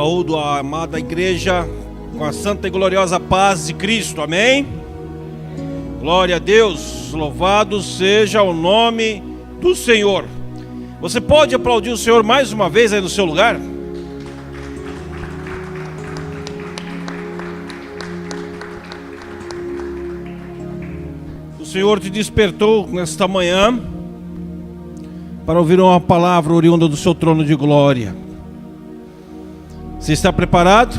Saúdo a amada igreja com a santa e gloriosa paz de Cristo, amém? Glória a Deus, louvado seja o nome do Senhor. Você pode aplaudir o Senhor mais uma vez aí no seu lugar? O Senhor te despertou nesta manhã para ouvir uma palavra oriunda do seu trono de glória. Você está preparado?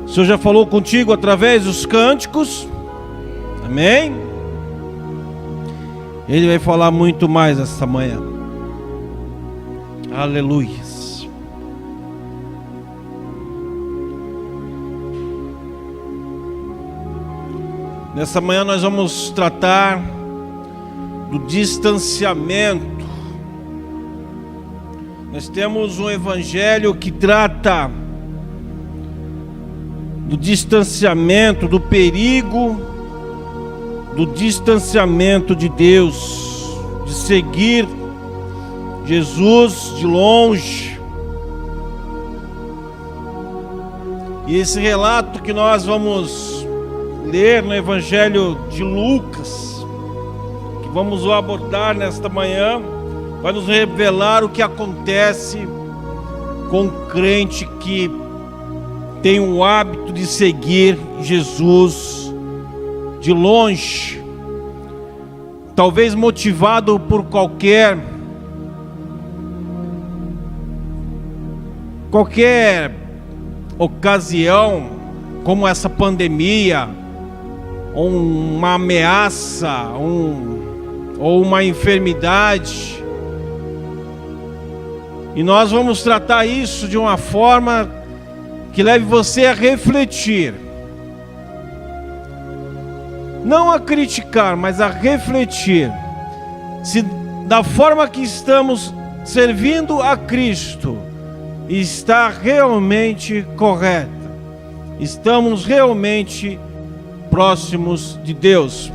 O Senhor já falou contigo através dos cânticos, amém? Ele vai falar muito mais esta manhã, aleluia. Nessa manhã nós vamos tratar do distanciamento. Nós temos um evangelho que trata do distanciamento, do perigo, do distanciamento de Deus, de seguir Jesus de longe. E esse relato que nós vamos ler no evangelho de Lucas, que vamos abordar nesta manhã, vai nos revelar o que acontece com o crente que tem o hábito de seguir Jesus de longe, talvez motivado por qualquer ocasião, como essa pandemia, ou uma ameaça, ou uma enfermidade. E nós vamos tratar isso de uma forma que leve você a refletir. Não a criticar, mas a refletir. Se da forma que estamos servindo a Cristo está realmente correta. Estamos realmente próximos de Deus.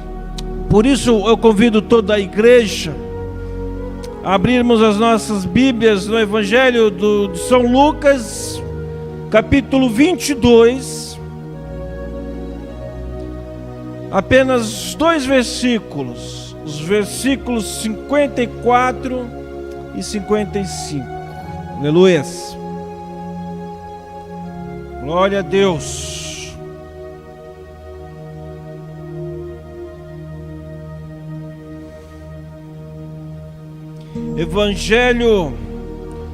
Por isso eu convido toda a igreja a abrirmos as nossas Bíblias no Evangelho de São Lucas, capítulo 22, apenas 2 versículos, os versículos 54 e 55. Aleluia. Glória a Deus. Evangelho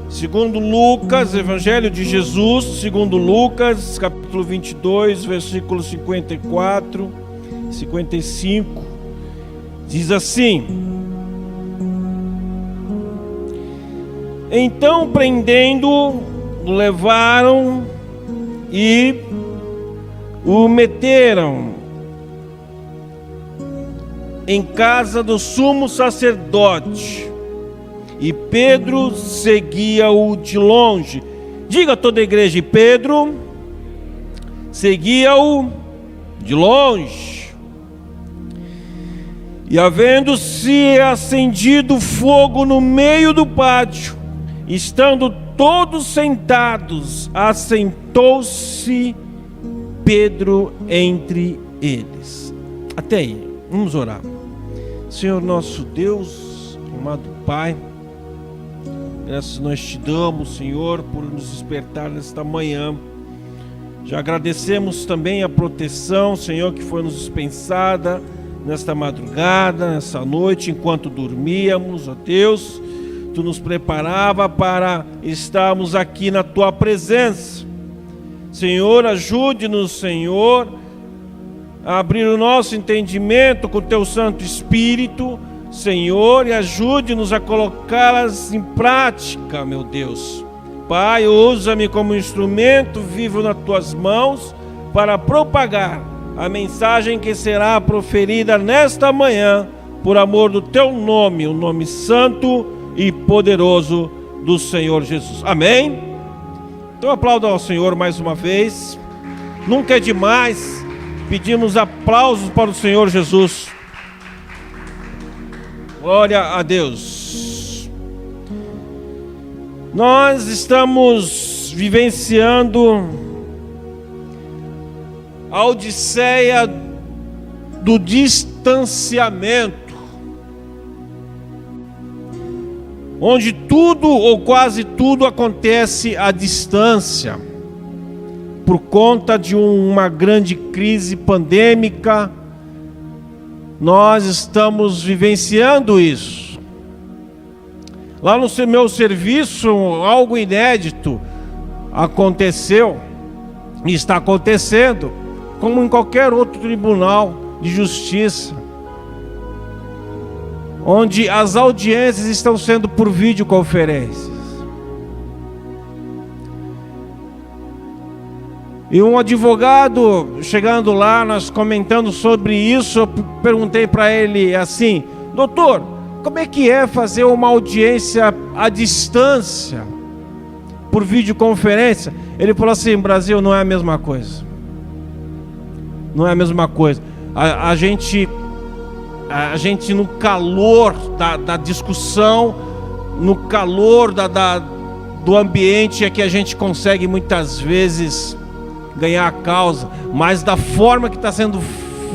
segundo Lucas, Evangelho de Jesus segundo Lucas, capítulo 22, versículos 54 e 55, diz assim: Então, prendendo, o levaram e o meteram em casa do sumo sacerdote, e Pedro seguia-o de longe. Diga a toda a igreja: Pedro seguia-o de longe. E havendo-se acendido fogo no meio do pátio, estando todos sentados, assentou-se Pedro entre eles. Até aí, vamos orar. Senhor nosso Deus, amado Pai, graças nós te damos, Senhor, por nos despertar nesta manhã. Já agradecemos também a proteção, Senhor, que foi nos dispensada nesta madrugada, nessa noite, enquanto dormíamos, ó Deus. Tu nos preparava para estarmos aqui na Tua presença. Senhor, ajude-nos, Senhor, a abrir o nosso entendimento com o Teu Santo Espírito, Senhor, e ajude-nos a colocá-las em prática, meu Deus. Pai, usa-me como instrumento vivo nas Tuas mãos para propagar a mensagem que será proferida nesta manhã, por amor do Teu nome, o nome santo e poderoso do Senhor Jesus. Amém? Então aplauda ao Senhor mais uma vez. Nunca é demais pedimos aplausos para o Senhor Jesus. Glória a Deus. Nós estamos vivenciando a odisseia do distanciamento, onde tudo ou quase tudo acontece à distância, por conta de uma grande crise pandêmica. Nós estamos vivenciando isso. Lá no meu serviço, algo inédito aconteceu e está acontecendo, como em qualquer outro tribunal de justiça, onde as audiências estão sendo por videoconferências. E um advogado, chegando lá, nós comentando sobre isso, eu perguntei para ele assim: doutor, como é que é fazer uma audiência à distância, por videoconferência? Ele falou assim: Brasil, não é a mesma coisa. Não é a mesma coisa. A gente no calor da discussão, no calor do ambiente, é que a gente consegue muitas vezes ganhar a causa, mas da forma que está sendo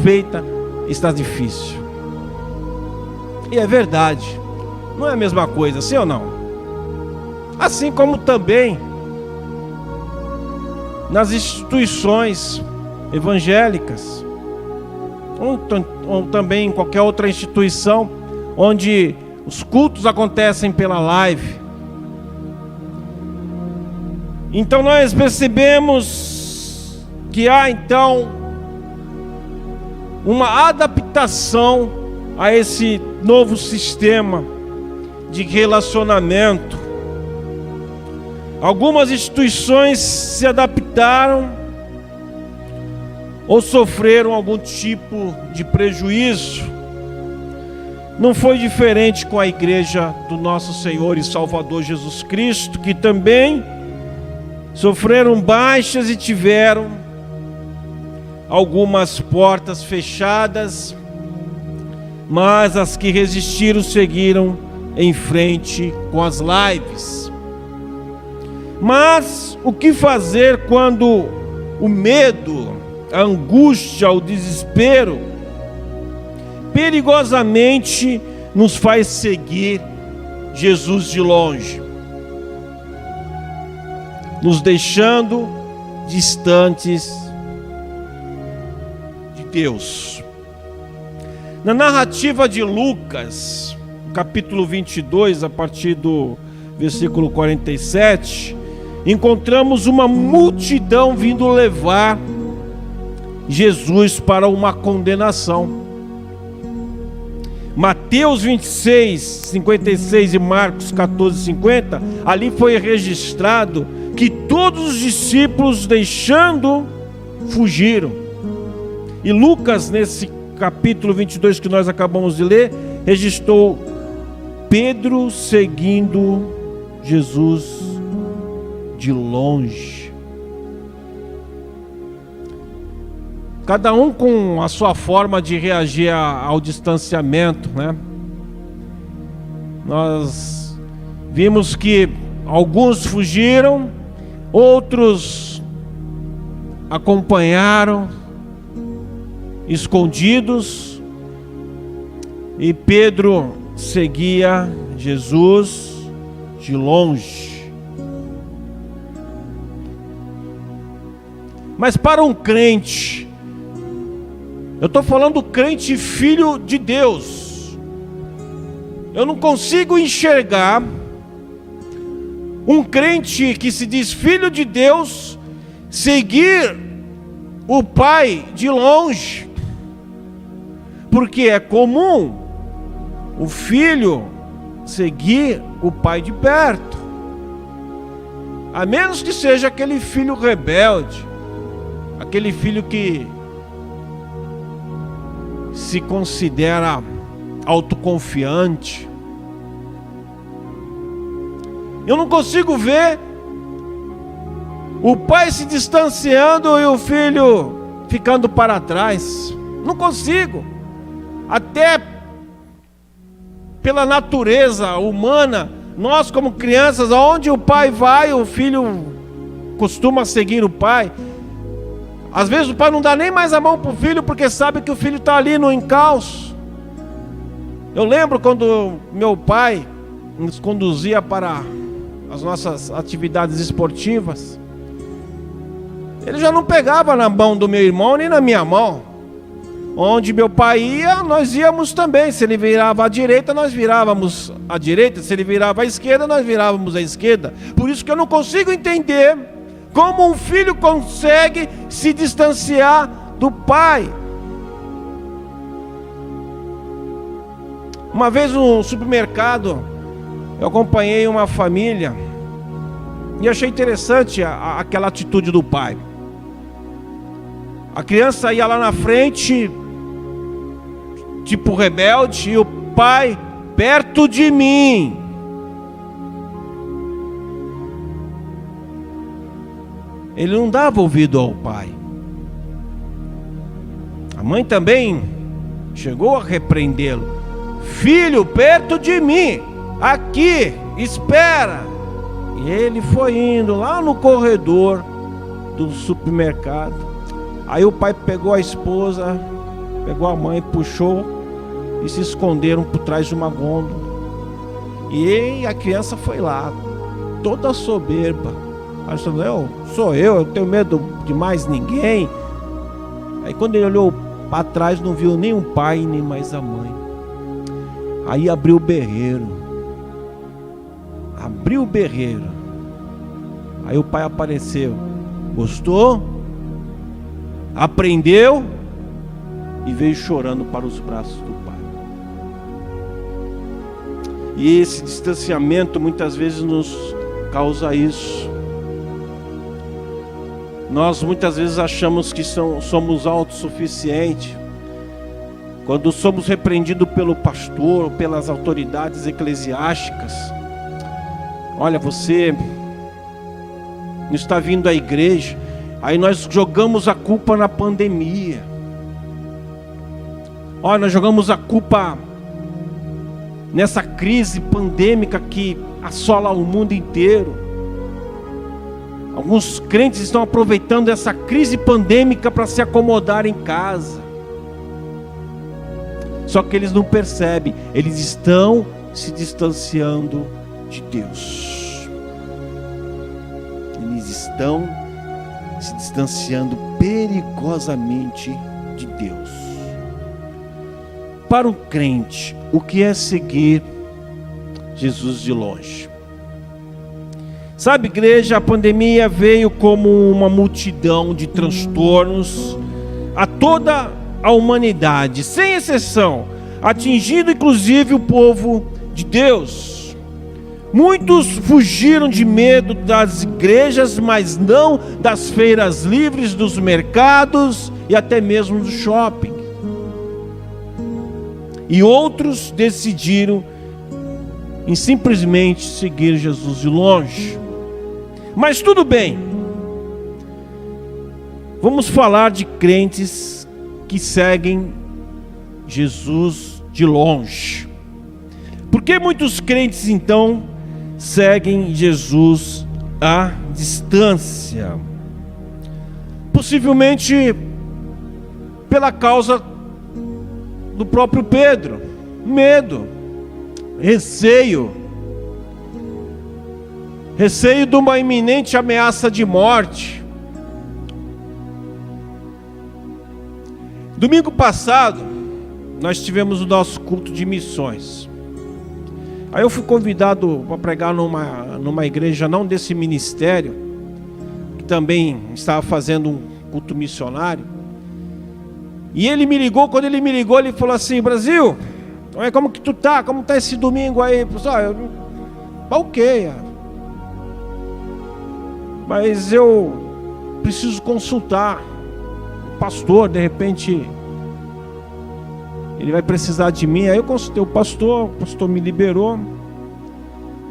feita, está difícil. E é verdade, não é a mesma coisa, sim ou não? Assim como também nas instituições evangélicas, ou também em qualquer outra instituição, onde os cultos acontecem pela live. Então nós percebemos que há então uma adaptação a esse novo sistema de relacionamento. Algumas instituições se adaptaram ou sofreram algum tipo de prejuízo. Não foi diferente com a igreja do nosso Senhor e Salvador Jesus Cristo, que também sofreram baixas e tiveram algumas portas fechadas, mas as que resistiram seguiram em frente com as lives. Mas o que fazer quando o medo, a angústia, o desespero perigosamente nos faz seguir Jesus de longe, nos deixando distantes de Deus? Na narrativa de Lucas, capítulo 22, a partir do versículo 47, encontramos uma multidão vindo levar Jesus para uma condenação. Mateus 26, 56 e Marcos 14, 50, ali foi registrado que todos os discípulos, deixando, fugiram. E Lucas, nesse capítulo 22 que nós acabamos de ler, registrou Pedro seguindo Jesus de longe. Cada um com a sua forma de reagir ao distanciamento, né? Nós vimos que alguns fugiram, outros acompanharam, escondidos, e Pedro seguia Jesus de longe. Mas para um crente, eu estou falando crente filho de Deus, eu não consigo enxergar um crente que se diz filho de Deus seguir o Pai de longe, porque é comum o filho seguir o pai de perto, a menos que seja aquele filho rebelde, aquele filho que se considera autoconfiante. Eu não consigo ver o pai se distanciando e o filho ficando para trás. Não consigo. Até pela natureza humana, nós como crianças, aonde o pai vai, o filho costuma seguir o pai. Às vezes o pai não dá nem mais a mão para o filho, porque sabe que o filho está ali no encalço. Eu lembro quando meu pai nos conduzia para as nossas atividades esportivas, ele já não pegava na mão do meu irmão nem na minha mão. Onde meu pai ia, nós íamos também. Se ele virava à direita, nós virávamos à direita. Se ele virava à esquerda, nós virávamos à esquerda. Por isso que eu não consigo entender como um filho consegue se distanciar do pai. Uma vez no supermercado, eu acompanhei uma família e achei interessante aquela atitude do pai. A criança ia lá na frente, tipo rebelde, e o pai perto de mim. Ele não dava ouvido ao pai. A mãe também chegou a repreendê-lo. Filho, perto de mim, aqui, espera. E ele foi indo lá no corredor do supermercado. Aí o pai pegou a esposa, pegou a mãe, puxou e se esconderam por trás de uma gôndola. E a criança foi lá, toda soberba. Achando, eu tenho medo de mais ninguém. Aí quando ele olhou para trás, não viu nem o pai, nem mais a mãe. Aí abriu o berreiro. Aí o pai apareceu. Gostou? Aprendeu? E veio chorando para os braços do pai. E esse distanciamento muitas vezes nos causa isso. Nós muitas vezes achamos que somos autossuficientes. Quando somos repreendidos pelo pastor ou pelas autoridades eclesiásticas, olha, você não está vindo à igreja. Aí nós jogamos a culpa na pandemia. Olha, nós jogamos a culpa nessa crise pandêmica que assola o mundo inteiro. Alguns crentes estão aproveitando essa crise pandêmica para se acomodar em casa. Só que eles não percebem, eles estão se distanciando de Deus. Eles estão se distanciando perigosamente de Deus. Para um crente, o que é seguir Jesus de longe? Sabe, igreja, a pandemia veio como uma multidão de transtornos a toda a humanidade, sem exceção, atingindo inclusive o povo de Deus. Muitos fugiram de medo das igrejas, mas não das feiras livres, dos mercados e até mesmo do shopping. E outros decidiram em simplesmente seguir Jesus de longe. Mas tudo bem, vamos falar de crentes que seguem Jesus de longe. Por que muitos crentes então seguem Jesus à distância? Possivelmente pela causa do próprio Pedro: medo, receio de uma iminente ameaça de morte. Domingo passado, nós tivemos o nosso culto de missões. Aí eu fui convidado para pregar numa igreja não desse ministério, que também estava fazendo um culto missionário. E ele me ligou, quando ele me ligou, ele falou assim: Brasil, como que tu tá? Como tá esse domingo aí? Pessoal, ok, mas eu preciso consultar o pastor, de repente ele vai precisar de mim. Aí eu consultei o pastor me liberou.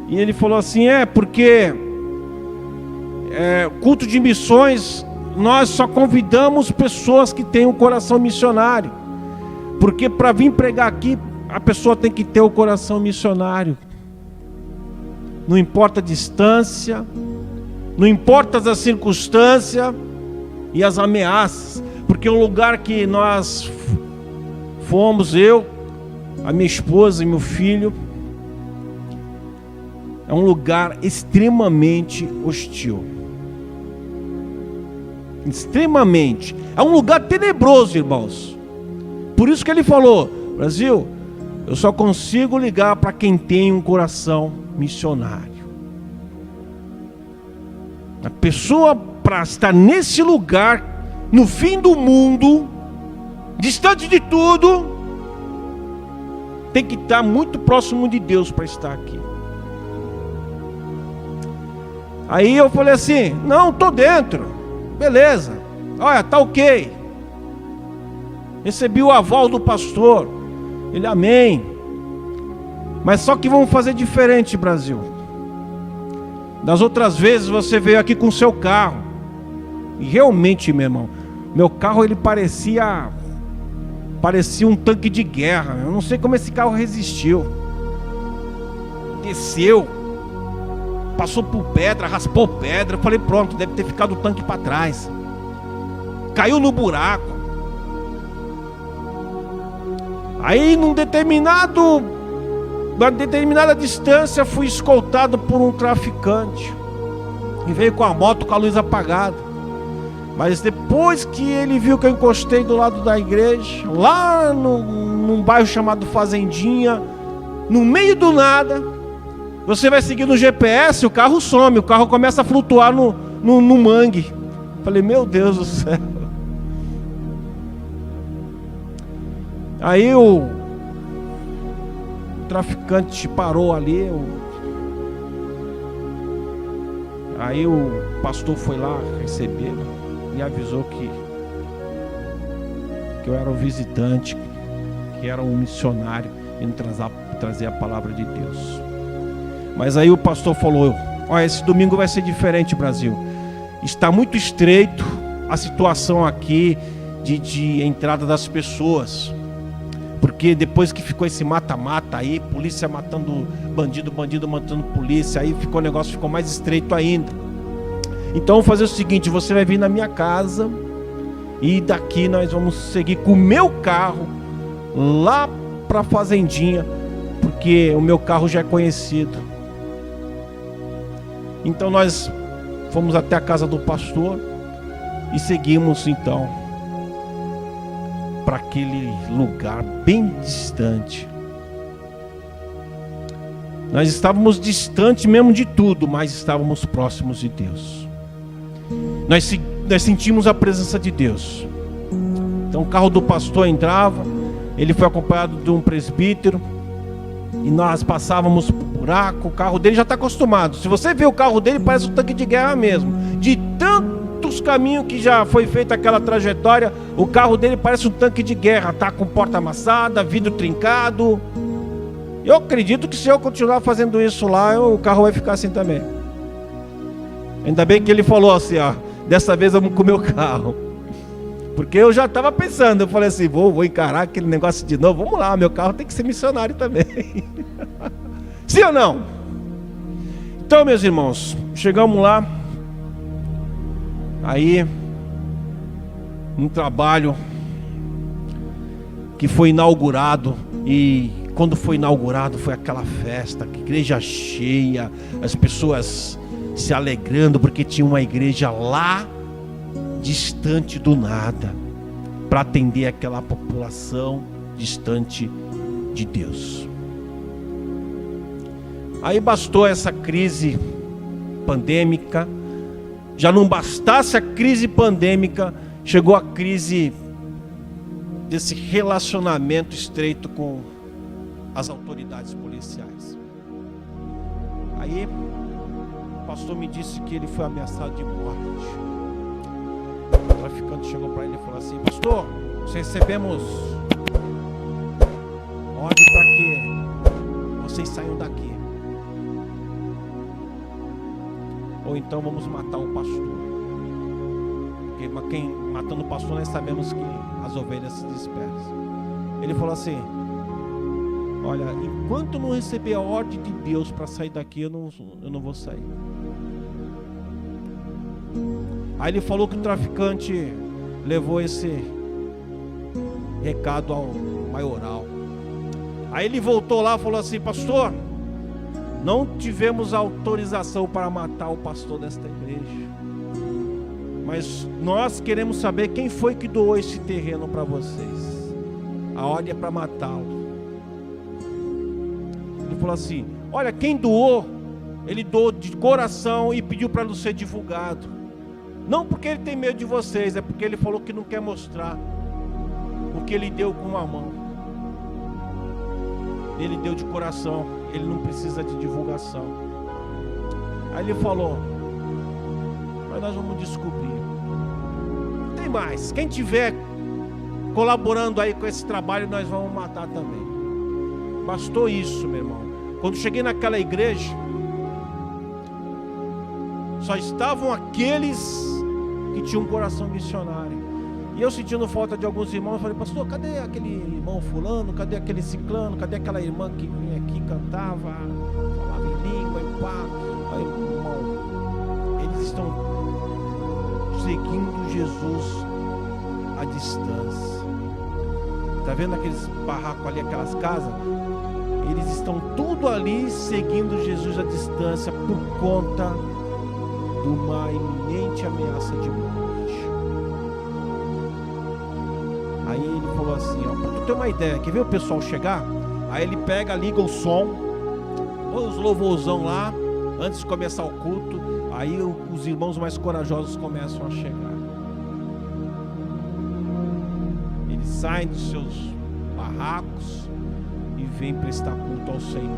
E ele falou assim: porque culto de missões, nós só convidamos pessoas que têm um coração missionário. Porque para vir pregar aqui, a pessoa tem que ter o coração missionário. não importa a distância, não importa as circunstâncias e as ameaças, porque o lugar que nós fomos, eu, a minha esposa e meu filho, é um lugar extremamente hostil. Extremamente. É um lugar tenebroso, irmãos. Por isso que ele falou: Brasil, eu só consigo ligar para quem tem um coração missionário. A pessoa, para estar nesse lugar, no fim do mundo, distante de tudo, tem que estar muito próximo de Deus para estar aqui. Aí eu falei assim: não, estou dentro, beleza, olha, tá ok. Recebi o aval do pastor, ele, amém. Mas só que vamos fazer diferente, Brasil. Das outras vezes você veio aqui com o seu carro, e realmente, meu irmão, meu carro ele parecia um tanque de guerra. Eu não sei como esse carro resistiu. Desceu, passou por pedra, raspou pedra. Eu falei, pronto, deve ter ficado o tanque para trás. Caiu no buraco. Aí numa determinada distância, fui escoltado por um traficante, e veio com a moto com a luz apagada. Mas depois que ele viu que eu encostei do lado da igreja, lá num bairro chamado Fazendinha, no meio do nada, você vai seguir no GPS, o carro some, o carro começa a flutuar no mangue. Falei, meu Deus do céu. Aí o traficante parou ali. Aí o pastor foi lá receber e avisou que eu era um visitante, que era um missionário e não trazer a palavra de Deus. Mas aí o pastor falou: olha, esse domingo vai ser diferente, Brasil. Está muito estreito a situação aqui de entrada das pessoas, porque depois que ficou esse mata-mata aí, polícia matando bandido matando polícia, aí o negócio ficou mais estreito ainda. Então vou fazer o seguinte: você vai vir na minha casa, e daqui nós vamos seguir com o meu carro lá para a Fazendinha, porque o meu carro já é conhecido. Então nós fomos até a casa do pastor e seguimos então para aquele lugar bem distante. Nós estávamos distantes mesmo de tudo, mas estávamos próximos de Deus. Nós sentimos a presença de Deus. Então o carro do pastor entrava, ele foi acompanhado de um presbítero, e nós passávamos por buraco. O carro dele já está acostumado. Se você vê o carro dele, parece um tanque de guerra mesmo. De tantos caminhos que já foi feita aquela trajetória, o carro dele parece um tanque de guerra. Está com porta amassada, vidro trincado. Eu acredito que se eu continuar fazendo isso lá, o carro vai ficar assim também. Ainda bem que ele falou assim, ó, dessa vez vamos com o meu carro. Porque eu já estava pensando, eu falei assim, vou encarar aquele negócio de novo. Vamos lá, meu carro tem que ser missionário também. Sim ou não? Então, meus irmãos, chegamos lá. Aí, um trabalho que foi inaugurado. E quando foi inaugurado, foi aquela festa, igreja cheia, as pessoas se alegrando, porque tinha uma igreja lá distante do nada, para atender aquela população distante de Deus. Aí bastou essa crise pandêmica. Já não bastasse a crise pandêmica, chegou a crise desse relacionamento estreito com as autoridades policiais. Aí o pastor me disse que ele foi ameaçado de morte. O traficante chegou para ele e falou assim: pastor, nós recebemos ordem para que vocês saiam daqui, ou então vamos matar o pastor, porque quem matando o pastor nós sabemos que as ovelhas se dispersam. Ele falou assim: olha, enquanto eu não receber a ordem de Deus para sair daqui, eu não vou sair. Aí ele falou que o traficante levou esse recado ao maioral. Aí ele voltou lá e falou assim: pastor, não tivemos autorização para matar o pastor desta igreja, mas nós queremos saber quem foi que doou esse terreno para vocês. A ordem é para matá-lo. Ele falou assim: olha, quem doou, ele doou de coração e pediu para não ser divulgado. Não porque ele tem medo de vocês, é porque ele falou que não quer mostrar o que ele deu com uma mão. Ele deu de coração, ele não precisa de divulgação. Aí ele falou: mas nós vamos descobrir. Tem mais, quem tiver colaborando aí com esse trabalho, nós vamos matar também. Bastou isso, meu irmão. Quando cheguei naquela igreja, só estavam aqueles que tinham um coração missionário. E eu, sentindo falta de alguns irmãos, eu falei: pastor, cadê aquele irmão fulano? Cadê aquele ciclano? Cadê aquela irmã que vinha aqui, cantava, falava em língua e pá? Aí, irmão, eles estão seguindo Jesus à distância. Tá vendo aqueles barracos ali, aquelas casas? Eles estão tudo ali seguindo Jesus à distância por conta de uma iminente ameaça de morte. Aí ele falou assim, ó, pra tu ter uma ideia, quer ver o pessoal chegar? Aí ele pega, liga o som, os louvorzão lá, antes de começar o culto. Aí os irmãos mais corajosos começam a chegar. Eles saem dos seus barracos e vêm prestar culto ao Senhor.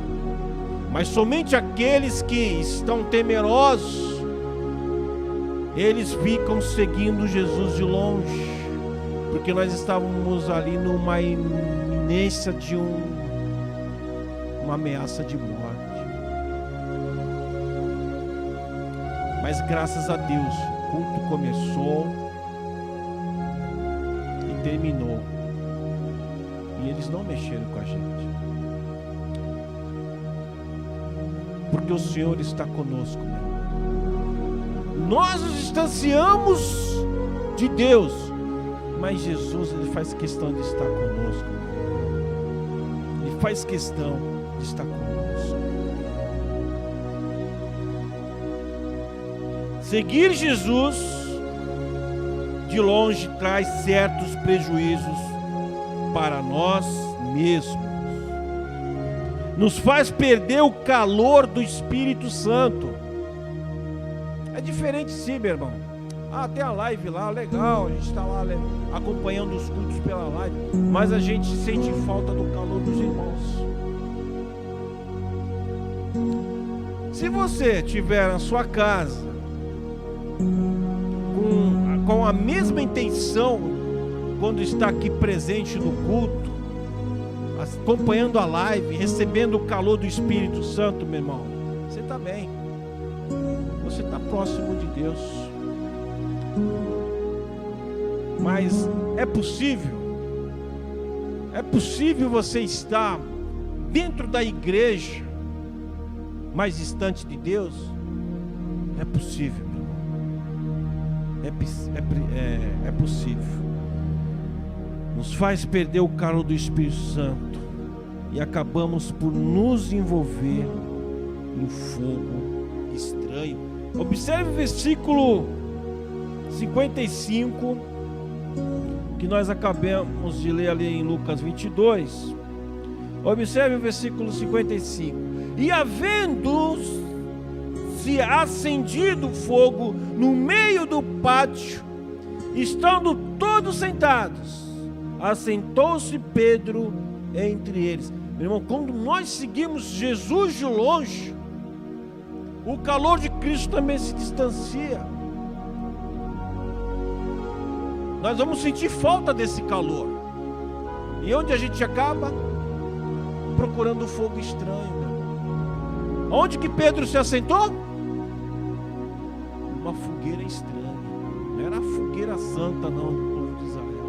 Mas somente aqueles que estão temerosos, eles ficam seguindo Jesus de longe, porque nós estávamos ali numa iminência de uma ameaça de morte. Mas graças a Deus, o culto começou e terminou, e eles não mexeram com a gente, porque o Senhor está conosco, meu. Nós nos distanciamos de Deus, mas Jesus, Ele faz questão de estar conosco. Ele faz questão de estar conosco. Seguir Jesus de longe traz certos prejuízos para nós mesmos. Nos faz perder o calor do Espírito Santo. É diferente sim, meu irmão. Tem a live lá, legal, a gente está lá acompanhando os cultos pela live, mas a gente sente falta do calor dos irmãos. Se você tiver na sua casa com a mesma intenção quando está aqui presente no culto, acompanhando a live, recebendo o calor do Espírito Santo, meu irmão, você está bem, você está próximo de Deus. Mas é possível você estar dentro da igreja, mais distante de Deus? É possível, meu irmão. É possível. Nos faz perder o calor do Espírito Santo e acabamos por nos envolver em fogo estranho. Observe o versículo 55, que nós acabamos de ler ali em Lucas 22. Observe o versículo 55. E havendo-se acendido fogo no meio do pátio, estando todos sentados, assentou-se Pedro entre eles. Meu irmão, quando nós seguimos Jesus de longe, o calor de Cristo também se distancia. Nós vamos sentir falta desse calor. E onde a gente acaba? Procurando fogo estranho, meu. Onde que Pedro se assentou? Uma fogueira estranha. Não era a fogueira santa não, do povo de Israel.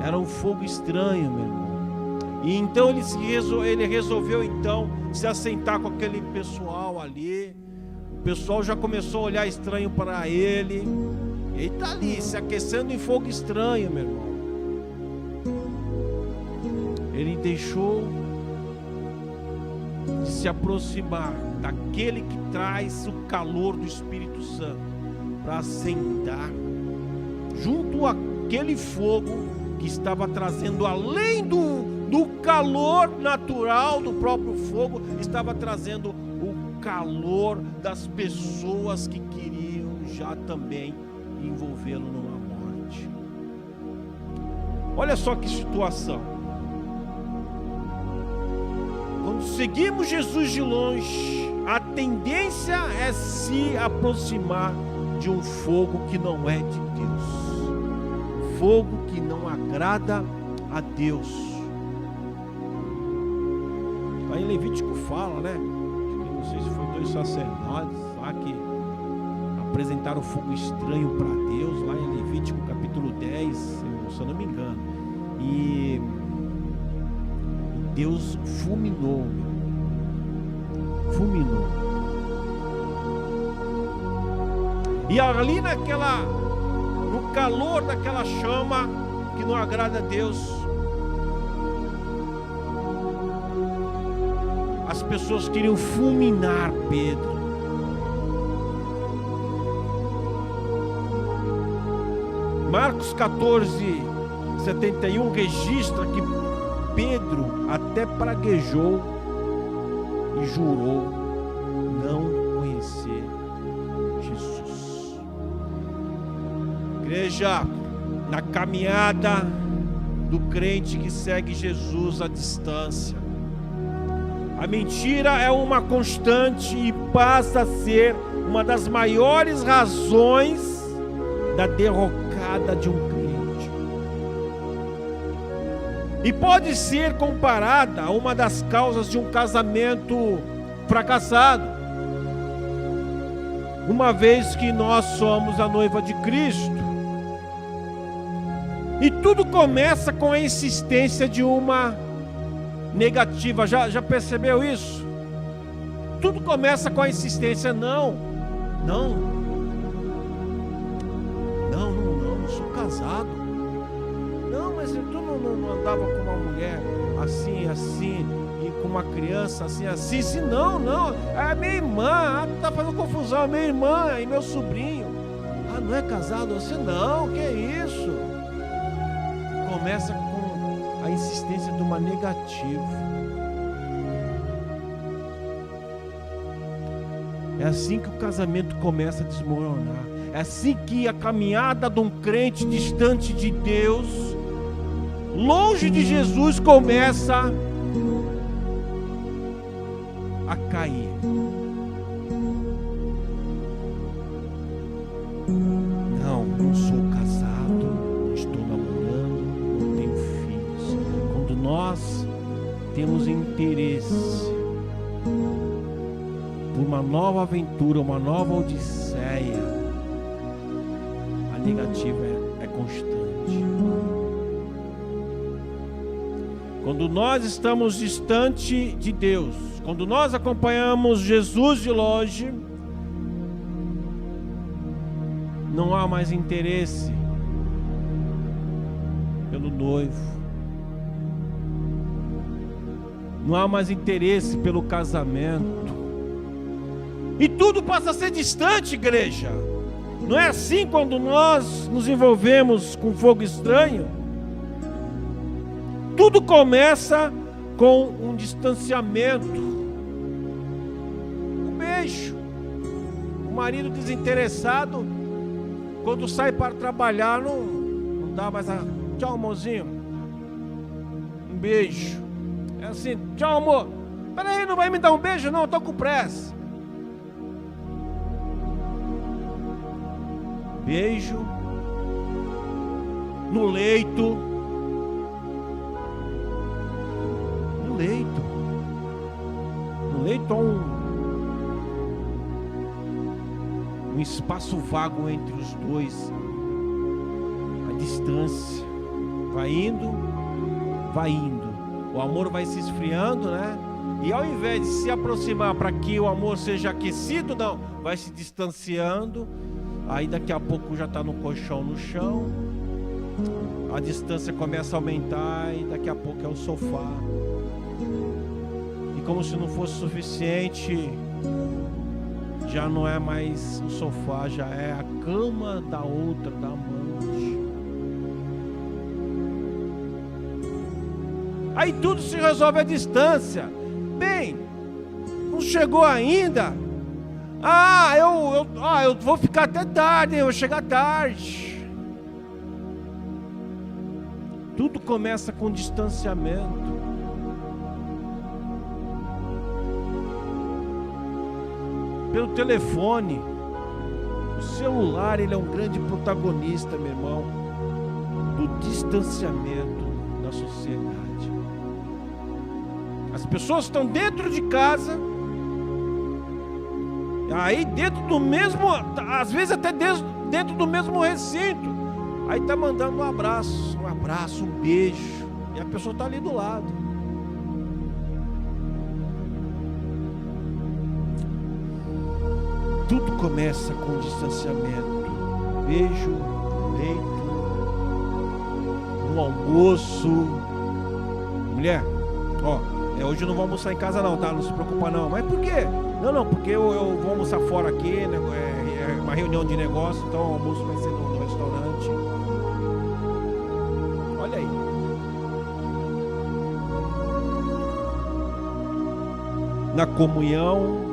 Era um fogo estranho, meu irmão. E então ele resolveu então se assentar com aquele pessoal ali. O pessoal já começou a olhar estranho para ele. Ele está ali se aquecendo em fogo estranho, meu irmão. Ele deixou de se aproximar daquele que traz o calor do Espírito Santo para sentar junto àquele fogo que estava trazendo, além do calor natural do próprio fogo, estava trazendo o calor das pessoas que queriam já também envolvê-lo numa morte. Olha só que situação. Quando seguimos Jesus de longe, a tendência é se aproximar de um fogo que não é de Deus, fogo que não agrada a Deus. Aí em Levítico fala, né? Não sei se foi 2 sacerdotes lá que apresentaram fogo estranho para Deus, lá em Levítico capítulo 10, se eu não me engano. E Deus fulminou. E ali no calor daquela chama que não agrada a Deus, as pessoas queriam fulminar Pedro. Marcos 14:71 registra que Pedro até praguejou e jurou não conhecer Jesus. Igreja, na caminhada do crente que segue Jesus à distância, a mentira é uma constante e passa a ser uma das maiores razões da derrocada de um crente. E pode ser comparada a uma das causas de um casamento fracassado, uma vez que nós somos a noiva de Cristo. E tudo começa com a insistência de uma negativa. Já percebeu isso? Tudo começa com a insistência: não sou casado. Não, mas tu não andava com uma mulher assim, e com uma criança assim, se não, é minha irmã, tu tá fazendo confusão, é minha irmã e meu sobrinho. Não é casado você? Não, que isso? Começa com a insistência de uma negativa. É assim que o casamento começa a desmoronar. É assim que a caminhada de um crente distante de Deus, longe de Jesus, começa a cair. Não sou casado, não estou namorando, não tenho filhos. Quando nós temos interesse por uma nova aventura, uma nova odisseia, a negativa é constante. Quando nós estamos distante de Deus, quando nós acompanhamos Jesus de longe, não há mais interesse pelo noivo, não há mais interesse pelo casamento, e tudo passa a ser distante, igreja. Não é assim quando nós nos envolvemos com fogo estranho? Tudo começa com um distanciamento, um beijo. O marido desinteressado, quando sai para trabalhar, não dá mais tchau, amorzinho, um beijo. É assim: tchau, amor. Peraí, não vai me dar um beijo? Não, estou com pressa. Beijo no leito. No leito há um espaço vago entre os dois. A distância vai indo, o amor vai se esfriando, né? E ao invés de se aproximar para que o amor seja aquecido, não, vai se distanciando. Aí daqui a pouco já está no colchão no chão, a distância começa a aumentar e daqui a pouco é o sofá. E como se não fosse suficiente, já não é mais o sofá, já é a cama da outra, da amante. Aí tudo se resolve à distância. Bem, não chegou ainda. Eu vou ficar até tarde, eu vou chegar tarde. Tudo começa com distanciamento. Pelo telefone, o celular, ele é um grande protagonista, meu irmão, do distanciamento da sociedade. As pessoas estão dentro de casa, aí dentro do mesmo, às vezes até dentro do mesmo recinto, aí tá mandando um abraço, um beijo, e a pessoa tá ali do lado. Tudo começa com distanciamento. Beijo, leito, um almoço. Mulher, hoje eu não vou almoçar em casa não, tá? Não se preocupa não. Mas por quê? Não, porque eu vou almoçar fora aqui, né? É uma reunião de negócio, então o almoço vai ser no restaurante. Olha aí. Na comunhão,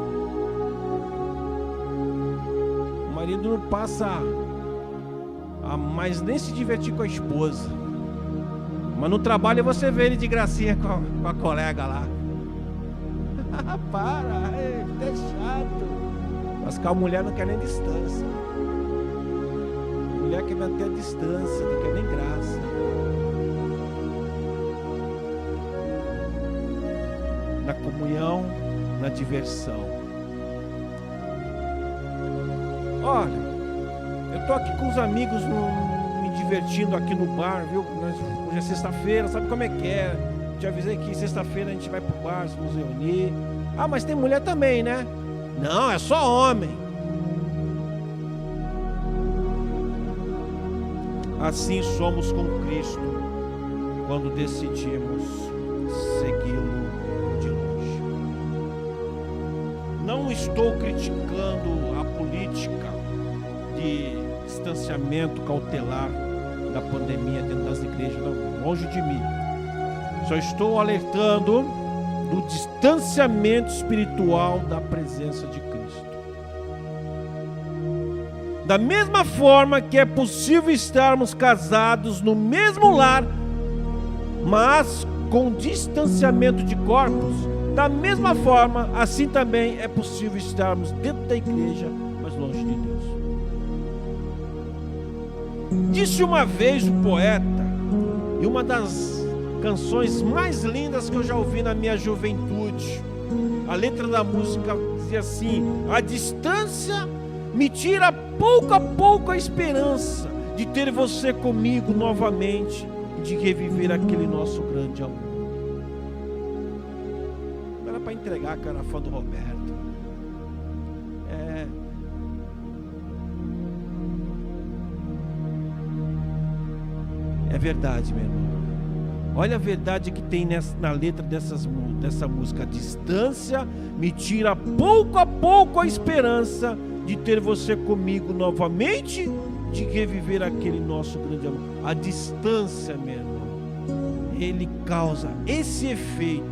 o marido não passa a mais nem se divertir com a esposa. Mas no trabalho você vê ele de gracinha com a colega lá. Para, é chato. Mas com a mulher não quer nem distância. A mulher quer manter a distância, não quer nem graça. Na comunhão, na diversão. Olha, eu tô aqui com os amigos me divertindo aqui no bar, viu? Hoje é sexta-feira, sabe como é que é? Te avisei que sexta-feira a gente vai pro bar, nos reunir. Mas tem mulher também, né? Não, é só homem. Assim somos com Cristo quando decidimos segui-lo de longe. Não estou criticando a política de distanciamento cautelar da pandemia dentro das igrejas, não, longe de mim. Só estou alertando do distanciamento espiritual da presença de Cristo. Da mesma forma que é possível estarmos casados no mesmo lar, mas com distanciamento de corpos, da mesma forma, assim também é possível estarmos dentro da igreja, mas longe de Deus. Disse uma vez o poeta, e uma das canções mais lindas que eu já ouvi na minha juventude, a letra da música dizia assim: a distância me tira pouco a pouco a esperança de ter você comigo novamente e de reviver aquele nosso grande amor. Não era para entregar que eu era fã do Roberto. É verdade, meu irmão. Olha a verdade que tem na letra dessa música. A distância me tira pouco a pouco a esperança de ter você comigo novamente, de reviver aquele nosso grande amor. A distância, meu irmão, ele causa esse efeito,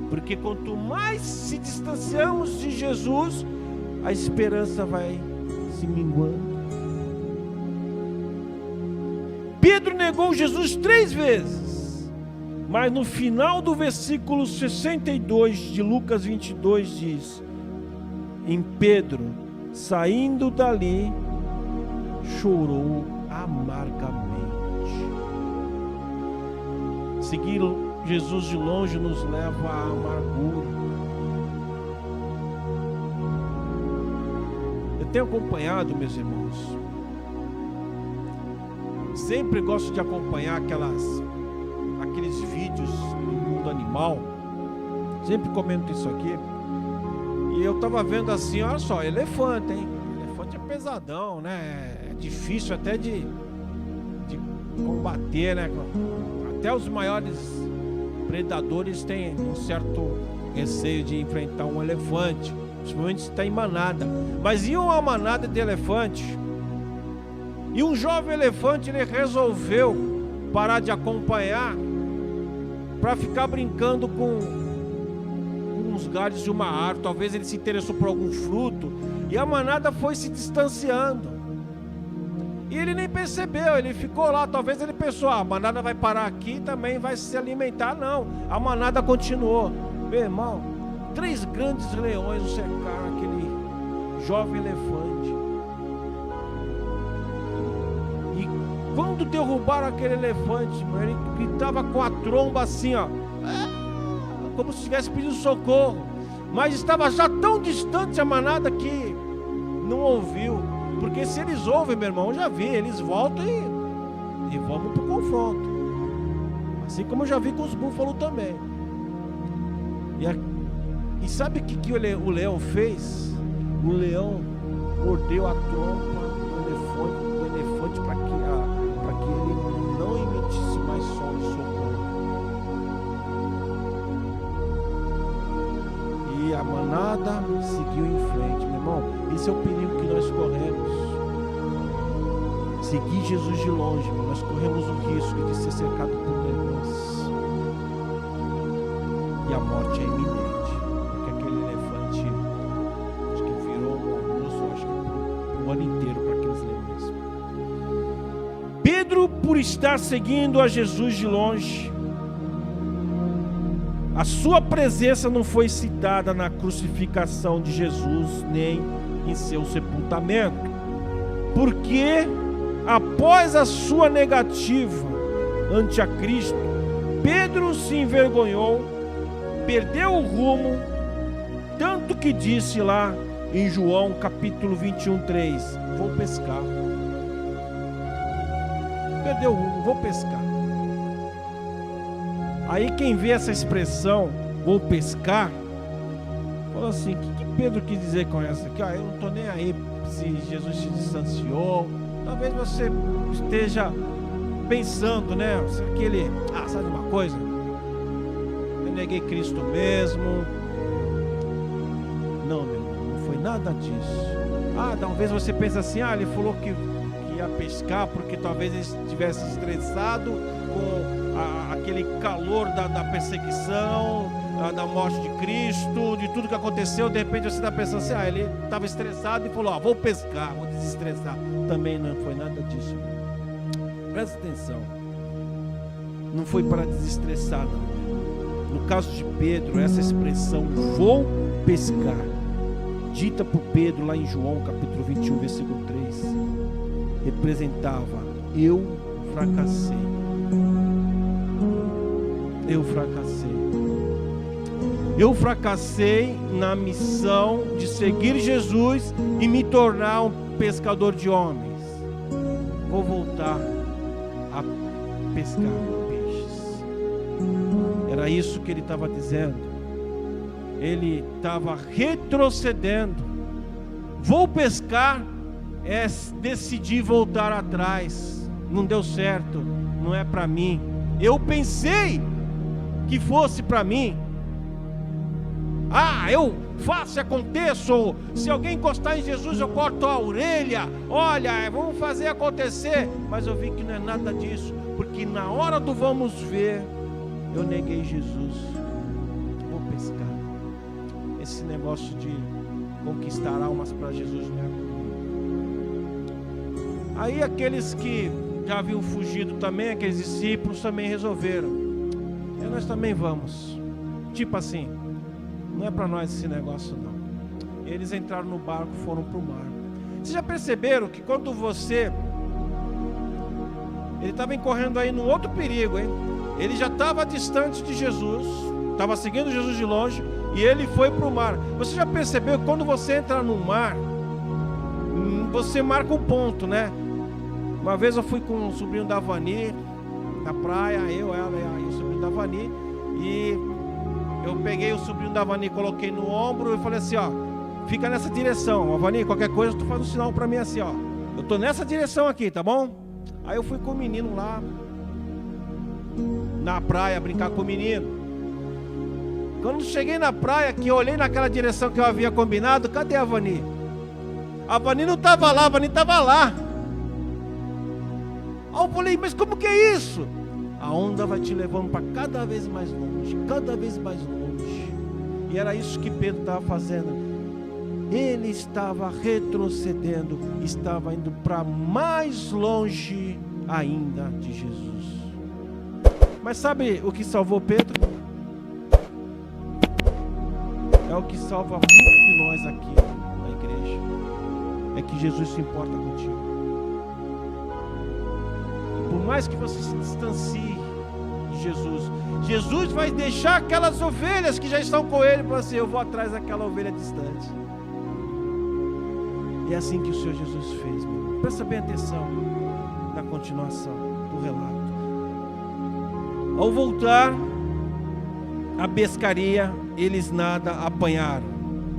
porque quanto mais se distanciamos de Jesus, a esperança vai se minguando. Pedro negou Jesus 3 vezes, mas no final do versículo 62 de Lucas 22 diz: em Pedro, saindo dali, chorou amargamente. Seguir Jesus de longe nos leva à amargura. Eu tenho acompanhado, meus irmãos, sempre gosto de acompanhar aqueles vídeos no animal. Sempre comento isso aqui. E eu tava vendo assim, olha só, elefante, hein? Elefante é pesadão, né? É difícil até de combater, né? Até os maiores predadores têm um certo receio de enfrentar um elefante, principalmente se está em manada. Mas e uma manada de elefante? E um jovem elefante, ele resolveu parar de acompanhar para ficar brincando com uns galhos de uma árvore. Talvez ele se interessou por algum fruto, e a manada foi se distanciando. E ele nem percebeu, ele ficou lá. Talvez ele pensou, a manada vai parar aqui e também vai se alimentar. Não, a manada continuou. Meu irmão, 3 grandes leões cercaram aquele jovem elefante. E quando derrubaram aquele elefante, ele gritava com a tromba assim, ó, como se estivesse pedindo socorro. Mas estava já tão distante a manada que não ouviu. Porque se eles ouvem, meu irmão, eu já vi, eles voltam e vamos para o confronto. Assim como eu já vi com os búfalos também. E sabe o que o leão fez? O leão mordeu a trompa do elefante para que ele não emitisse mais som de socorro. E a manada seguiu em frente, meu irmão. Esse é o perigo que nós corremos. Seguir Jesus de longe, nós corremos o risco de ser cercado por leões. E a morte é iminente, porque aquele elefante, acho que virou um almoço, acho que o ano inteiro para aqueles leões. Pedro, por estar seguindo a Jesus de longe, a sua presença não foi citada na crucificação de Jesus, nem em seu sepultamento, porque após a sua negativa ante a Cristo, Pedro se envergonhou, perdeu o rumo, tanto que disse lá em João capítulo 21:3, vou pescar. Perdeu o rumo, vou pescar. Aí quem vê essa expressão, vou pescar, falou assim, o que Pedro quis dizer com essa aqui? Eu não estou nem aí se Jesus se distanciou. Talvez você esteja pensando, né? Aquele, sabe uma coisa? Eu neguei Cristo mesmo. Não, meu irmão, não foi nada disso. Talvez você pense assim, ele falou que ia pescar porque talvez ele estivesse estressado com aquele calor da perseguição, da morte de Cristo, de tudo que aconteceu. De repente você está pensando assim, ele estava estressado e falou, vou pescar, vou desestressar. Também não foi nada disso. Presta atenção, não foi para desestressar, não. No caso de Pedro, essa expressão vou pescar, dita por Pedro lá em João capítulo 21 versículo 3, representava eu fracassei. Eu fracassei na missão de seguir Jesus e me tornar um pescador de homens. Vou voltar a pescar peixes. Era isso que ele estava dizendo. Ele estava retrocedendo. Vou pescar, decidi voltar atrás. Não deu certo, não é para mim. Eu pensei que fosse para mim. Eu faço e aconteço. Se alguém encostar em Jesus, eu corto a orelha. Olha, vamos fazer acontecer. Mas eu vi que não é nada disso, porque na hora do vamos ver, eu neguei Jesus. Vou pescar. Esse negócio de conquistar almas para Jesus não é comigo. Aí aqueles que já haviam fugido também, aqueles discípulos também resolveram. E nós também vamos. Tipo assim, não é para nós esse negócio não. Eles entraram no barco, foram para o mar. Vocês já perceberam que quando ele estava incorrendo aí num outro perigo, hein? Ele já estava distante de Jesus, estava seguindo Jesus de longe, e ele foi para o mar. Você já percebeu que quando você entra no mar, você marca um ponto, né? Uma vez eu fui com o sobrinho da Vani na praia, ela e o sobrinho da Vani, E eu peguei o sobrinho da Vani, coloquei no ombro e falei assim, ó, fica nessa direção. Vani, qualquer coisa, tu faz um sinal pra mim assim, ó. Eu tô nessa direção aqui, tá bom? Aí eu fui com o menino lá na praia, brincar com o menino. Quando cheguei na praia, que eu olhei naquela direção que eu havia combinado, cadê a Vani? A Vani não estava lá, a Vani estava lá. Aí eu falei, mas como que é isso? A onda vai te levando para cada vez mais longe, cada vez mais longe. E era isso que Pedro estava fazendo. Ele estava retrocedendo, estava indo para mais longe ainda de Jesus. Mas sabe o que salvou Pedro? É o que salva muitos de nós aqui na igreja. É que Jesus se importa contigo. E por mais que você se distancie de Jesus, Jesus vai deixar aquelas ovelhas que já estão com ele para assim, eu vou atrás daquela ovelha distante. E é assim que o Senhor Jesus fez, meu irmão. Presta bem atenção na continuação do relato. Ao voltar à pescaria, eles nada apanharam.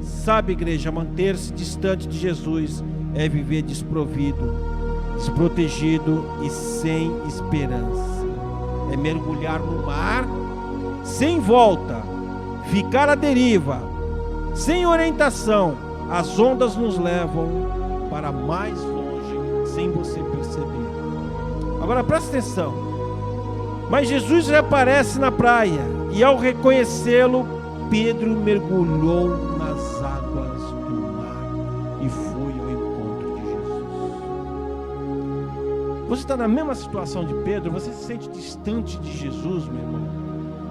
Sabe, igreja, manter-se distante de Jesus é viver desprovido, desprotegido e sem esperança. É mergulhar no mar sem volta, ficar à deriva, sem orientação. As ondas nos levam para mais longe sem você perceber. Agora presta atenção. Mas Jesus reaparece na praia e ao reconhecê-lo, Pedro mergulhou nas águas do mar e foi ao encontro de Jesus. Você está na mesma situação de Pedro? Você se sente distante de Jesus, meu irmão?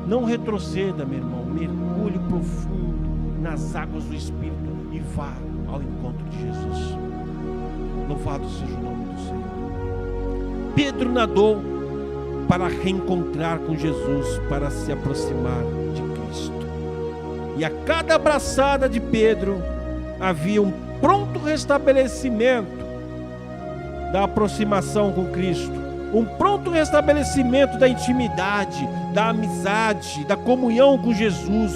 Não retroceda, meu irmão. Mergulhe profundo nas águas do Espírito e vá ao encontro de Jesus. Louvado seja o nome do Senhor. Pedro nadou para reencontrar com Jesus, para se aproximar de Cristo. E a cada abraçada de Pedro havia um pronto restabelecimento da aproximação com Cristo, um pronto restabelecimento da intimidade, da amizade, da comunhão com Jesus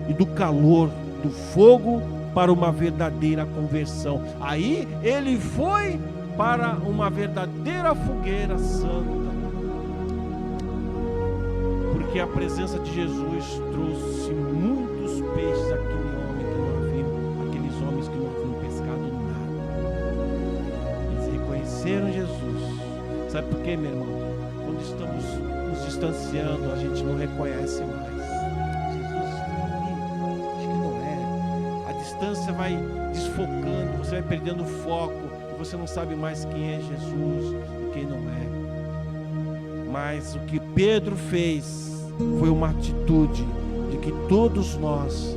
e do calor do fogo para uma verdadeira conversão. Aí ele foi para uma verdadeira fogueira santa. Porque a presença de Jesus trouxe muitos peixes àqueles homens que não haviam pescado nada. Eles reconheceram Jesus. Sabe por quê, meu irmão? Quando estamos nos distanciando, a gente não reconhece mais. Jesus está ali, acho que não é. A distância vai desfocando, você vai perdendo o foco, e você não sabe mais quem é Jesus e quem não é. Mas o que Pedro fez foi uma atitude de que todos nós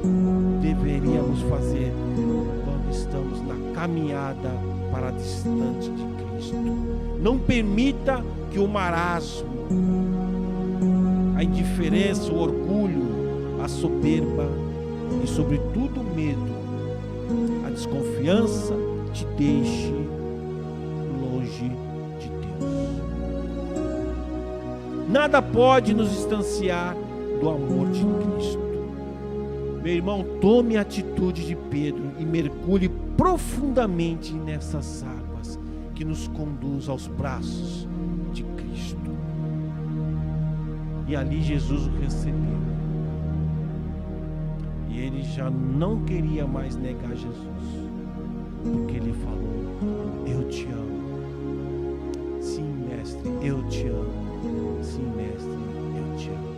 deveríamos fazer quando estamos na caminhada para distante de Cristo. Não permita que o marasmo, a indiferença, o orgulho, a soberba e sobretudo o medo, a desconfiança te deixe longe de Deus. Nada pode nos distanciar do amor de Cristo. Meu irmão, tome a atitude de Pedro e mergulhe profundamente nessas águas que nos conduz aos braços de Cristo. E ali Jesus o recebeu. E ele já não queria mais negar Jesus, porque ele falou: eu te amo. Sim, mestre, eu te amo. Sim, mestre, eu te amo.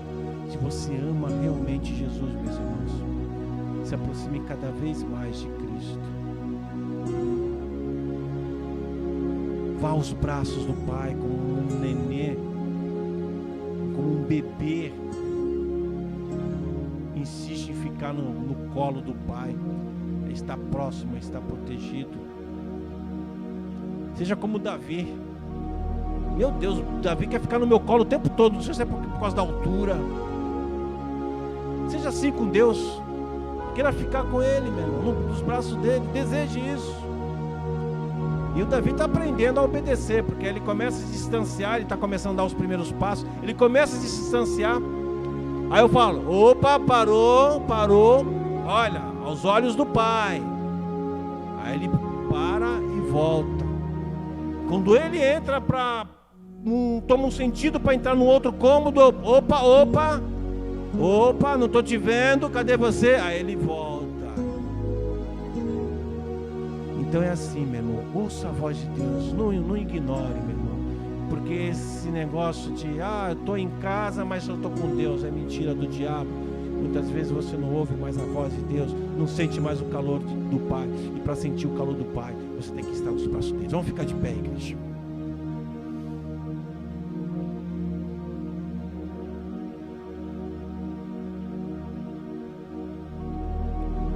Se você ama realmente Jesus, meus irmãos, se aproxime cada vez mais de Cristo. Vá aos braços do Pai como um nenê, como um bebê. Insiste em ficar no colo do Pai, está próximo, está protegido. Seja como Davi. Meu Deus, Davi quer ficar no meu colo o tempo todo. Não sei se é por causa da altura. Seja assim com Deus. Queira ficar com Ele, meu irmão, nos braços dele. Deseje isso. E o Davi está aprendendo a obedecer, porque ele começa a se distanciar. Ele está começando a dar os primeiros passos. Ele começa a se distanciar. Aí eu falo, opa, parou, olha, aos olhos do Pai. Aí ele para e volta. Quando ele entra toma um sentido para entrar no outro cômodo, opa, não estou te vendo, cadê você? Aí ele volta. Então é assim, meu irmão, ouça a voz de Deus, não ignore, meu irmão, porque esse negócio de, eu estou em casa, mas eu estou com Deus, é mentira do diabo. Muitas vezes você não ouve mais a voz de Deus, não sente mais o calor do Pai, e para sentir o calor do Pai, você tem que estar nos braços dele. Vamos ficar de pé, igreja.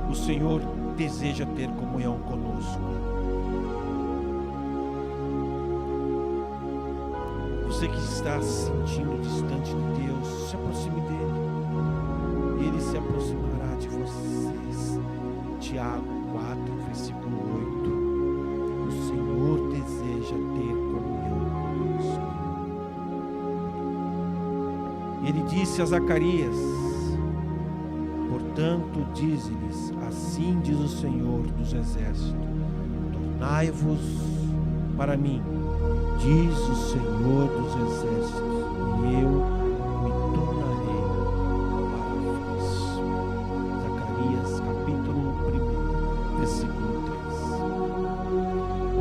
O Senhor deseja ter comunhão conosco. Você que está se sentindo distante de Deus, se aproxime dele. Ele se aproximará de vocês. Tiago 4, versículo 8. O Senhor deseja ter comunhão conosco. Ele disse a Zacarias: portanto, dize-lhes, assim diz o Senhor dos Exércitos, tornai-vos para mim, diz o Senhor dos Exércitos, e eu me tornarei para vós. Zacarias capítulo 1, versículo 3.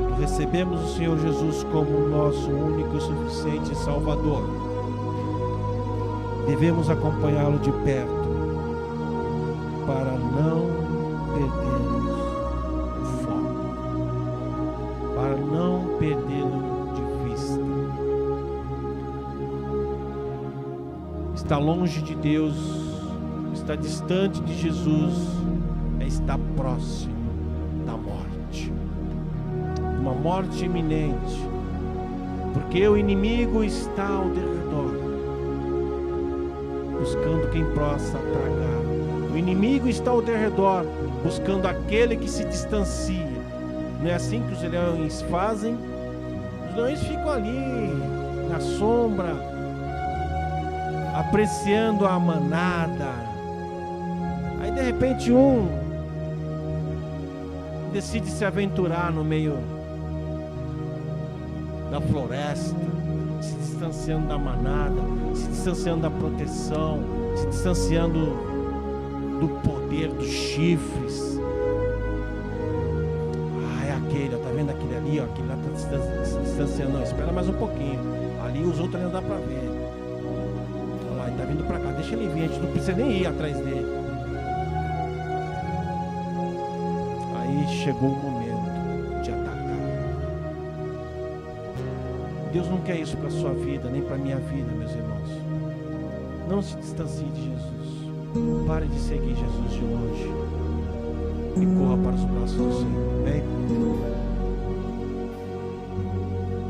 Quando recebemos o Senhor Jesus como nosso único e suficiente Salvador, devemos acompanhá-lo de perto, para não perdermos o foco, para não perdê-lo de vista. Estar longe de Deus, estar distante de Jesus, é estar próximo da morte, uma morte iminente, porque o inimigo está ao derredor, buscando quem possa tragar. O inimigo está ao derredor, buscando aquele que se distancia. Não é assim que os leões fazem? Os leões ficam ali, na sombra, apreciando a manada. Aí de repente um decide se aventurar no meio da floresta, se distanciando da manada, se distanciando da proteção, se distanciando do poder dos chifres. É aquele, tá vendo aquele ali, aquele lá tá se distanciando. Não, espera mais um pouquinho, ali os outros não dá pra ver. Olha lá, ele tá vindo pra cá, deixa ele vir, a gente não precisa nem ir atrás dele. Aí chegou o momento de atacar. Deus não quer isso para sua vida, nem para minha vida, meus irmãos. Não se distancie de Jesus. Pare de seguir Jesus de longe e corra para os braços do Senhor. Amém?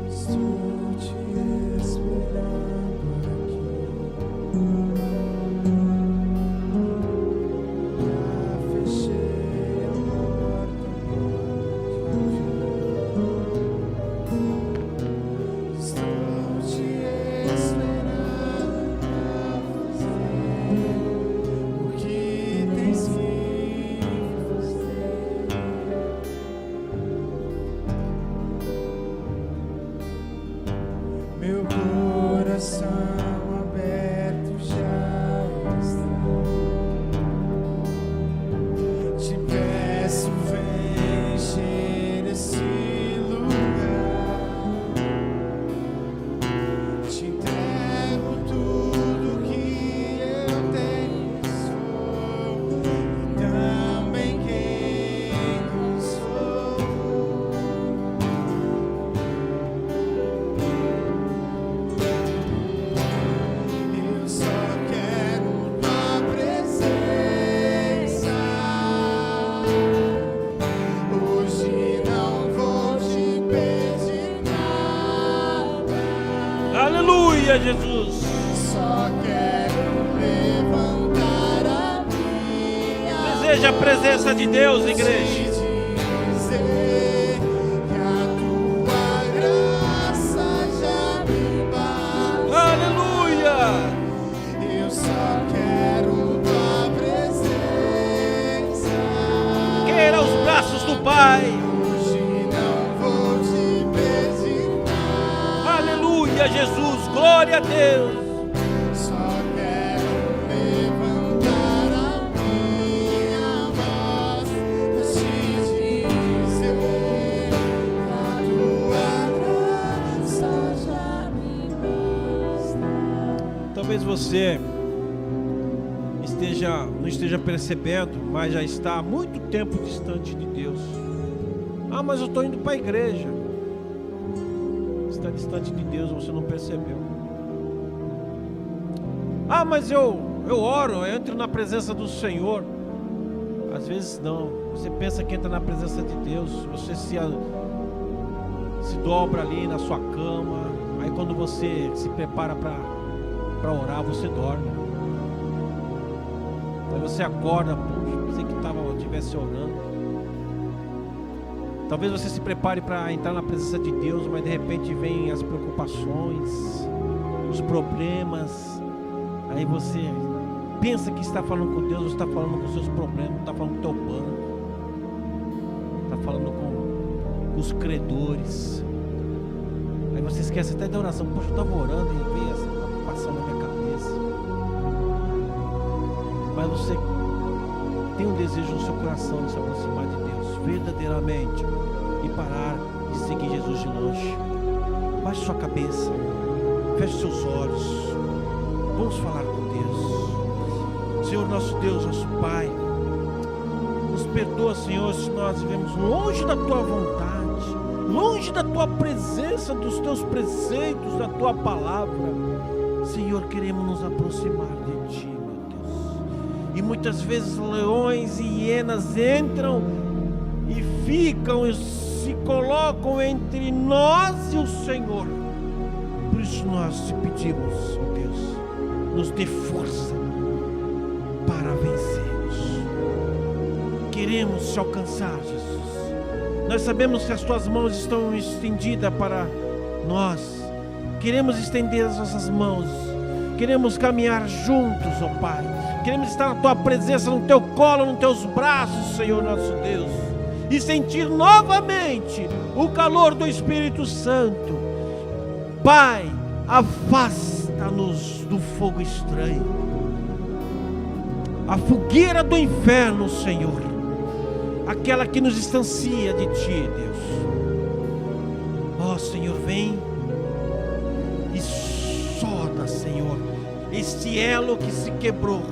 Estou te esperando aqui. Já fechei a porta. Estou te esperando para fazer o que tens que fazer. Meu coração aberto já está. Te peço, vem encher esse lugar. Te entrego tudo que eu tenho, sou e também quem não sou. Eu só quero tua presença. Hoje não vou te pedir nada. Aleluia, Jesus. Só quero levantar a minha Deseja a presença de Deus, igreja. voz e dizer que a tua graça já me basta. Aleluia. Eu só quero Talvez você não esteja percebendo, mas já está há muito tempo distante de Deus. Ah, mas eu estou indo para a igreja. Está distante de Deus, você não percebeu. Ah, mas eu oro, eu entro na presença do Senhor. Às vezes não. Você pensa que entra na presença de Deus, você se dobra ali na sua cama. Aí quando você se prepara para orar, você dorme. Aí você acorda, poxa, pensei que estivesse orando. Talvez você se prepare para entrar na presença de Deus, mas de repente vem as preocupações, os problemas. Aí você pensa que está falando com Deus, você está falando com os seus problemas, está falando com o teu banco, está falando com os credores. Aí você esquece até da oração. Poxa, eu estava orando e veio essa preocupação na minha cabeça. Mas você tem um desejo no seu coração de se aproximar de Deus verdadeiramente e parar de seguir Jesus de longe. Baixe sua cabeça, feche seus olhos, vamos falar com Deus. Senhor, nosso Deus, nosso Pai, nos perdoa, Senhor, se nós vivemos longe da Tua vontade, longe da Tua presença, dos Teus preceitos, da Tua palavra. Senhor, queremos nos aproximar de Ti, meu Deus. E muitas vezes leões e hienas entram e ficam e se colocam entre nós e o Senhor. Por isso nós te pedimos, ó Deus, nos dê força para vencermos. Queremos te alcançar, Jesus. Nós sabemos que as Tuas mãos estão estendidas para nós. Queremos estender as nossas mãos. Queremos caminhar juntos, ó Pai. Queremos estar na Tua presença, no Teu colo, nos Teus braços, Senhor nosso Deus. E sentir novamente o calor do Espírito Santo. Pai, afasta-nos do fogo estranho, a fogueira do inferno, Senhor, aquela que nos distancia de Ti, Deus. Ó Senhor, vem e solta, Senhor, este elo que se quebrou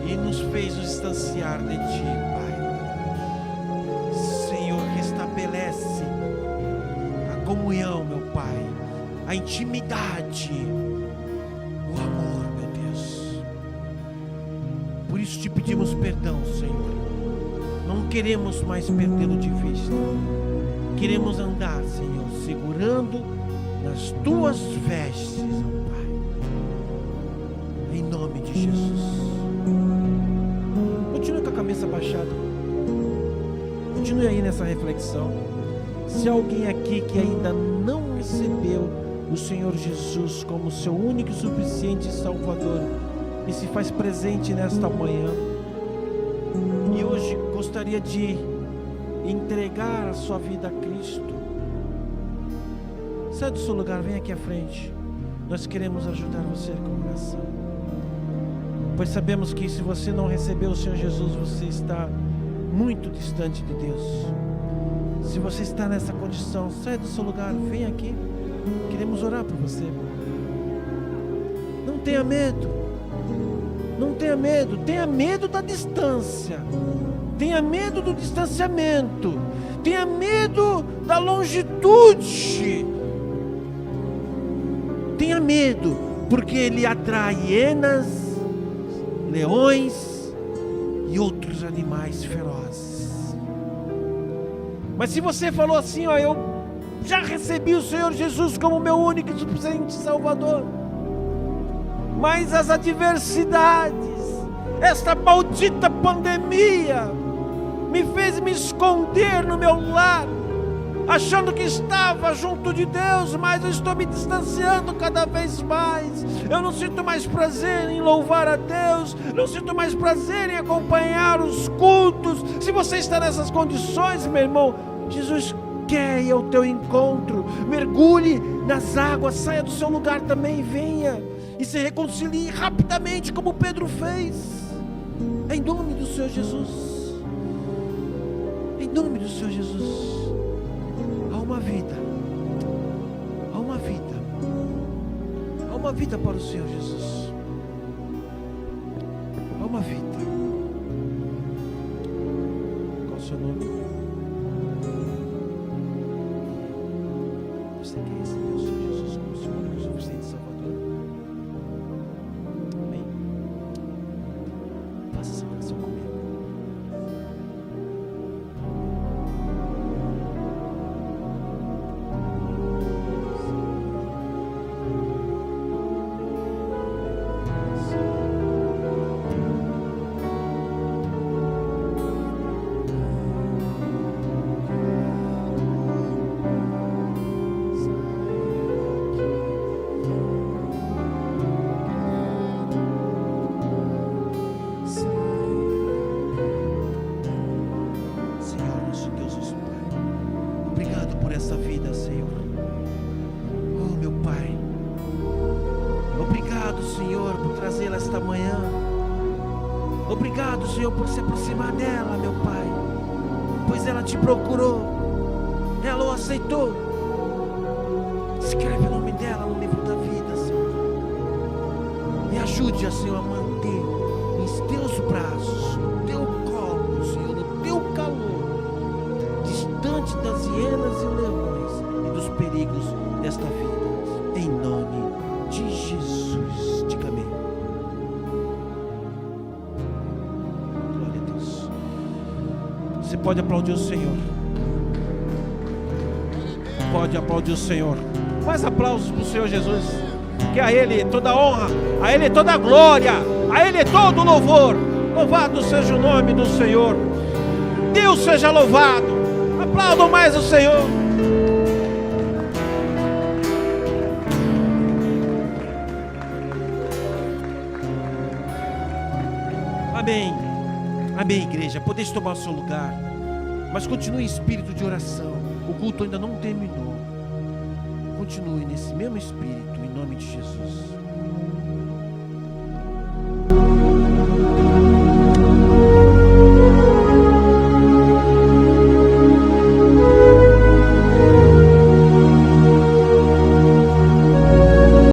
e nos fez nos distanciar de Ti, Pai. Senhor, restabelece a comunhão, meu Pai, a intimidade, o amor, meu Deus. Por isso te pedimos perdão, Senhor. Não queremos mais perdê-lo de vista. Queremos andar, Senhor, segurando nas Tuas vestes, ó Pai. Em nome de Jesus. Continue com a cabeça baixada. Continue aí nessa reflexão. Se há alguém aqui que ainda não recebeu o Senhor Jesus como seu único e suficiente Salvador e se faz presente nesta manhã, e hoje gostaria de entregar a sua vida a Cristo, sai do seu lugar, vem aqui à frente. Nós queremos ajudar você com oração, pois sabemos que se você não recebeu o Senhor Jesus, você está muito distante de Deus. Se você está nessa condição, sai do seu lugar, vem aqui. Queremos orar por você. Não tenha medo. Não tenha medo. Tenha medo da distância. Tenha medo do distanciamento. Tenha medo da longitude. Tenha medo, porque ele atrai hienas, leões e outros animais ferozes. Mas se você falou assim, ó, eu já recebi o Senhor Jesus como meu único e suficiente Salvador, mas as adversidades, esta maldita pandemia me fez me esconder no meu lar, achando que estava junto de Deus, mas eu estou me distanciando cada vez mais. Eu não sinto mais prazer em louvar a Deus, não sinto mais prazer em acompanhar os cultos. Se você está nessas condições, meu irmão, Jesus quer ir ao teu encontro. Mergulhe nas águas, saia do seu lugar também, venha e se reconcilie rapidamente, como Pedro fez, em nome do Senhor Jesus. Em nome do Senhor Jesus. Há uma vida uma vida para o Senhor Jesus. Dá uma vida. Qual o seu nome? Você quer receber o Senhor Jesus como seu único e suficiente Salvador? Amém? Faça essa oração comigo. Obrigado, Senhor, por se aproximar dela, meu Pai, pois ela te procurou, ela o aceitou. Escreve o nome dela no livro da vida, Senhor, e ajude-a, Senhor, a manter em teus braços, no teu colo, Senhor, no teu calor, distante das hienas e leões e dos perigos desta vida, em nome de Jesus. Diga amém. Você pode aplaudir o Senhor. Pode aplaudir o Senhor. Mais aplausos para o Senhor Jesus. Que a Ele toda honra, a Ele toda glória, a Ele todo louvor. Louvado seja o nome do Senhor. Deus seja louvado. Aplaudam mais o Senhor. Amém. Amém, igreja. Podeis tomar o seu lugar, mas continue em espírito de oração. O culto ainda não terminou. Continue nesse mesmo espírito, em nome de Jesus.